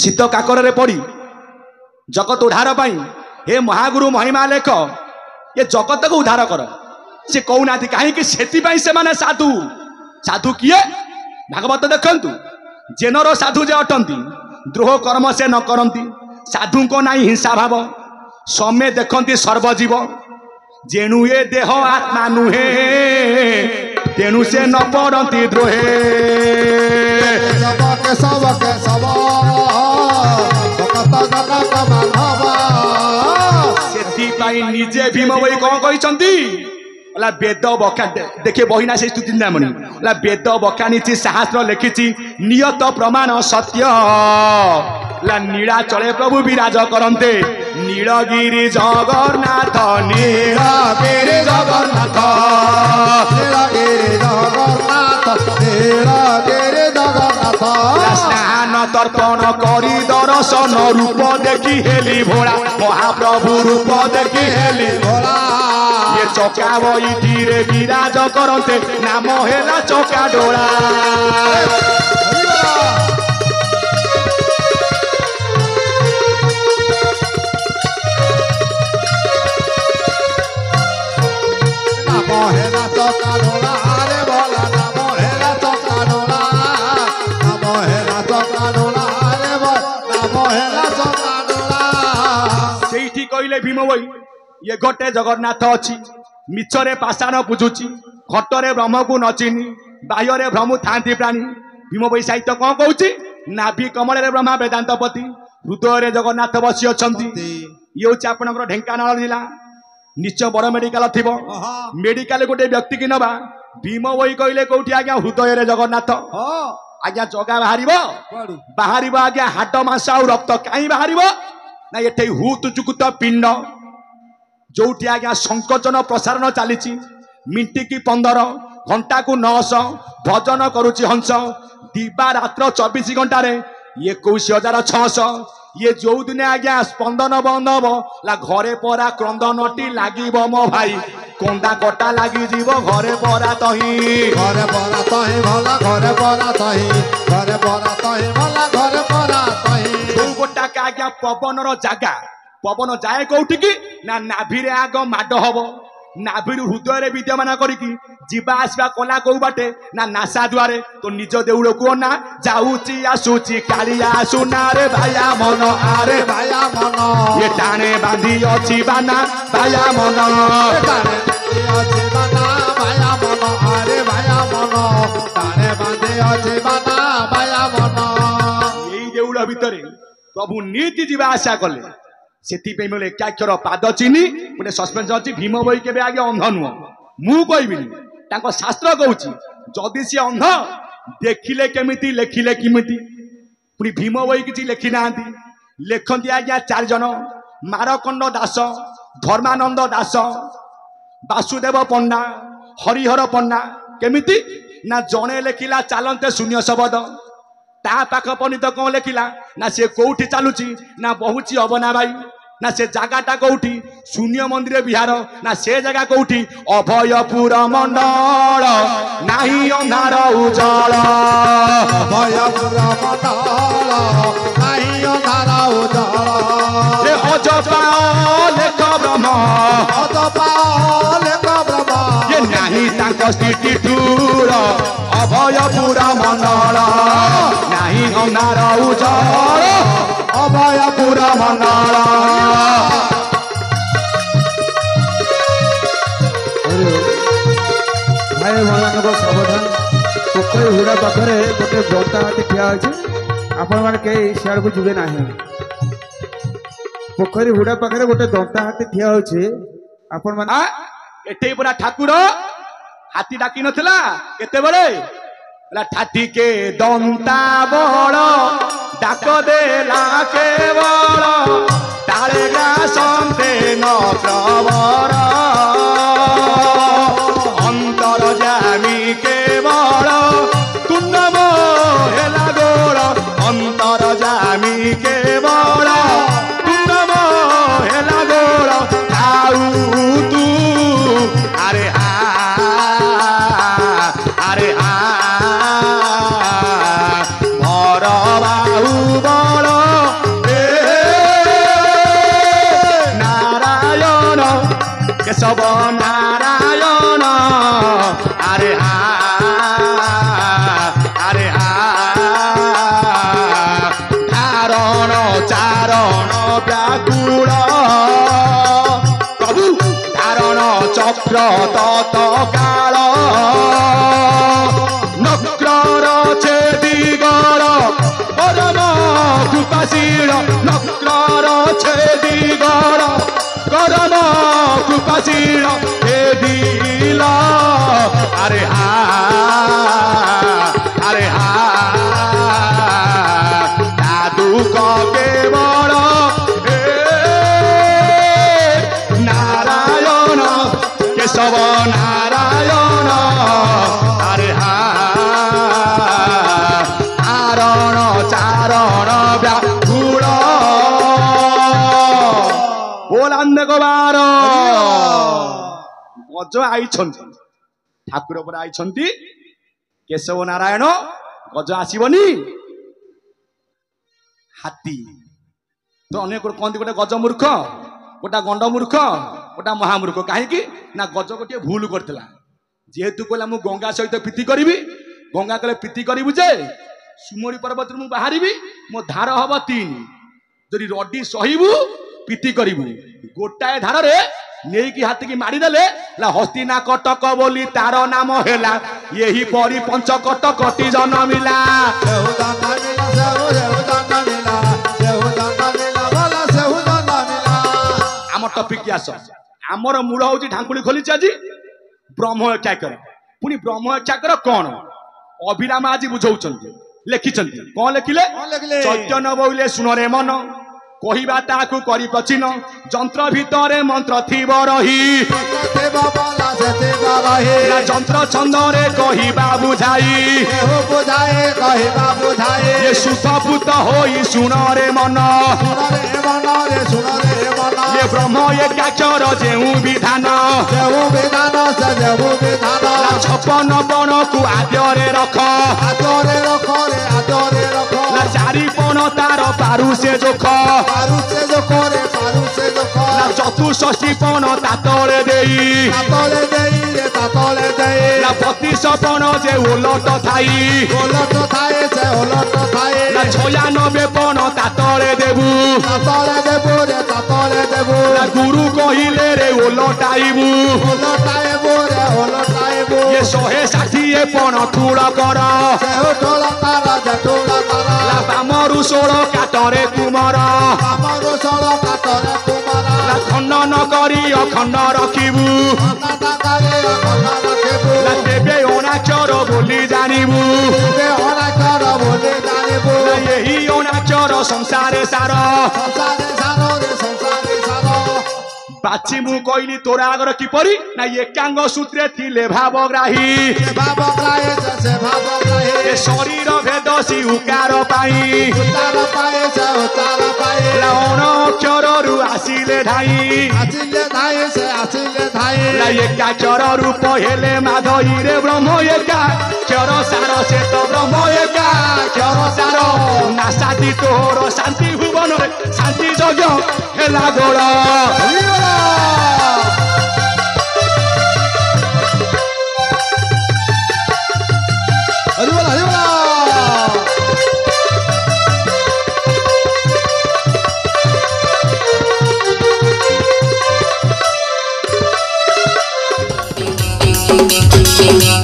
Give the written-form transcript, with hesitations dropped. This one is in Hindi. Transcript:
शीत काकर पड़ी जगत उद्धार पाई हे महागुरु महिमा लेख ये जगत को उद्धार कर से कहूना कहीं से माने साधु साधु किए भागवत देखंतु जेनर साधु जे अटंती द्रोह कर्म से न करती साधु को नाई हिंसा भाव समय देखती सर्वजीव जेणु ये देह आत्मा नुहे तेणु से न पड़ती द्रोहे से निजे भीम भाई कौन कहते वेद बका देखिए बहिना से स्तुति चिंतामणि वेद बकानी शास्त्र लिखी नियत प्रमाण सत्य नीलाचले प्रभु विराज करते नीलगिरी जगन्नाथ नीलगिरी जगन्नाथ नीलगिरी जगन्नाथ नीलगिरी जगन्नाथ स्नान तर्पण करी दर्शन रूप देखी हेली भोला महाप्रभु रूप देखी हेली भोला ये चौका बईटी रे विराज करते नाम हेला चौका डोला कहले भीम भाई ये गोटे जगन्नाथ अच्छी मिछरे पाषाण पूजुची घटरे ब्रह्म को नचिनी बाह्य भ्रमु था प्राणी भीम भाई साहित्य कौन कौच नाभि कमल ब्रह्मा वेदांतपति हृदय जगन्नाथ बसी अच्छा ये हूँ आपंकर ढेंकानाल जिला निश्चय बड़ मेडिकल थी मेडिकल गोटे व्यक्ति की नवा भीम भाई कहले कौटी आज्ञा हृदय जगन्नाथ आज्ञा जगह बाहर आज्ञा हाट मांस आ रक्त कहीं बाहर ना ये हुत जुकुत पिंड जो आज्ञा संकोचन प्रसारण चली मिनटी की 15 घंटा को 900 भजन करुची हंस दिवा रात्र 24 घंटे 21,600 ये जो दिन आज्ञा स्पंदन बंद हम ला घरे परा क्रंदनटी लागिब मो भाई कंदा कटा लगी जीव घरे परा तही घरे परा तही भला घरे परा तही घरे परा तही भला घरे परा तही जो गोटा का आज्ञा पवन रो जागा पवन जाए कौटी की ना नाभिरे आग माड हबो नाभिर हृदय विद्यमान करिकी जीवा आसवा कला कौ बाटे ना नासा द्वारे तो निज देउड़ को ना जाऊची आसुची कालिया सुना रे भाया मन आरे भाया मन ये टाणे बांधी अछि बाना भाया मन टाणे अछि बाना भाया मन आरे भाया मन टाणे बांधी अछि बाना भाया मन एई देउड़ भितरे प्रभु नीति जीवा आशा कले से मिले एकाक्षर पाद चिन्ह गोटे सस्पेन्स अच्छी भीम भाई के आगे अंध नुह मु कहबी शास्त्र कहूँ जदि सी अंध देखिले केमिति लेखिले किमिति पुणी भीम भाई किसी लेखि ना लेखती आज्ञा 4 जन मारकंड दास धर्मानंद दास वासुदेव पंडा हरिहर पंडा केमिति ना जड़े लेखिला चलते शून्य शब्द ता पाख पंडित कौन लेखिला ना से कौटी चलुची ना बहुची अबना भाई ना से जगाटा कौटी शून्य मंदिर विहार ना से जगह कौटी अभयपुर मंडल नाही अंधार उजाल अभयपुर मंडल नाही अंधार उजाल अजपा लेख ब्रह्म अजपा लेख ब्रह्म ये नाही तांक स्थिति दूर अभयपुर मंडल नाही अंधार उजाल अभयपुर मंडल भाई भगवान सावधान पोखरी हुड़ा पाखे गोटे बंता हाथी ठिया अच्छे आपण मैंने कई सियाड़ को जीवे ना पोखरी हुड़ा पाखे गोटे दंता हाथी ठिया होचे आपण माने एठे पूरा ठाकुर हाथी डाकी नथिला केते बड़े ठाठी के दंता बड़ डाक देला के बड़ ताले ग्रासंते न प्रवर अंतर जामी के बड़ तुन्नम हेला गोड़ अंतर जामी के बड़ तुन्नम हेला गोड़ आउ तू अरे अरे भर बाहु बड़ केशव नारायण अरे अरे धारण चारण व्याकुल प्रभु धारण चक्र तत काल नक्र छेदिगल परम कृपाशील नक्र छेदिगल परम कृपाशील हे दिल अरे अरे दुख केवल नारायण केशव नारायण अरे धारण चारण व्याकुल बोलांद गोबार गज आई ठाकुर पर आई केशव नारायण गज आसबनी हाथी तो अनेक कहते गोटे गज मूर्ख गोटा गंड मूर्ख गोटा महामूर्ख कहीं ना गज गोटे भूल करता जेहेतु कहला मु गंगा सहित प्रीति करी गंगा कहले प्रीति करू जे सुमरी पर्वत मु बाहरी मो धार हम 3 जदि रडी सहबू प्रीति करू गोटाए धार रे नहीं कि हाथी की मारिदेले हस्तिना कटक बोली तार नाम है यही परी पंच कटकटी जनमिला आम टपिक आस आमर मूल हूँ ढांकुड़ी खोली आज ब्रह्म एक्याकर पुणी ब्रह्म एक्याकर कौन अभिराम आज बुझाऊँ लिखिं कौन लिखिले चैतन्य बोले सुनरे मन कहवा ताकू करी प्रचीन जंत्र भितरे मंत्र थिब रही जंत्र छंदरे कहवा बुझाई ये सुतपुत होई सुनरे मन ये ब्रह्म एकाक्षर जेऊ विधान 56 बण को आद्ୟରେ रख चारिपण तार पारु से जोख चतुष्षष्ठी पण तातले देई 32 पण जे ओलट थाई 96 पण तातले देबू गुरु कहिले रे ओलटाइबू ये 160 पण ठूल कर बामरु 16 काटरे कुमार खंडन करी अखंड रखिबू तेबे अनाक्षर बोली जानबू यही अनाक्षर संसारे सार बाची मु कहली तोरा आगर किपरी ना एकांग सूत्रे थिले भावग्राही शरीर भेद सी उकार पाई अक्षर रु आसिले धाई एकाक्षर रूप हेले माधई रे ब्रह्म एकाक्षर सार से तो ब्रह्म एकाक्षर सार ना शांति तोर शांति भुवन शांति यज्ञ हेला गोड़ Thank you.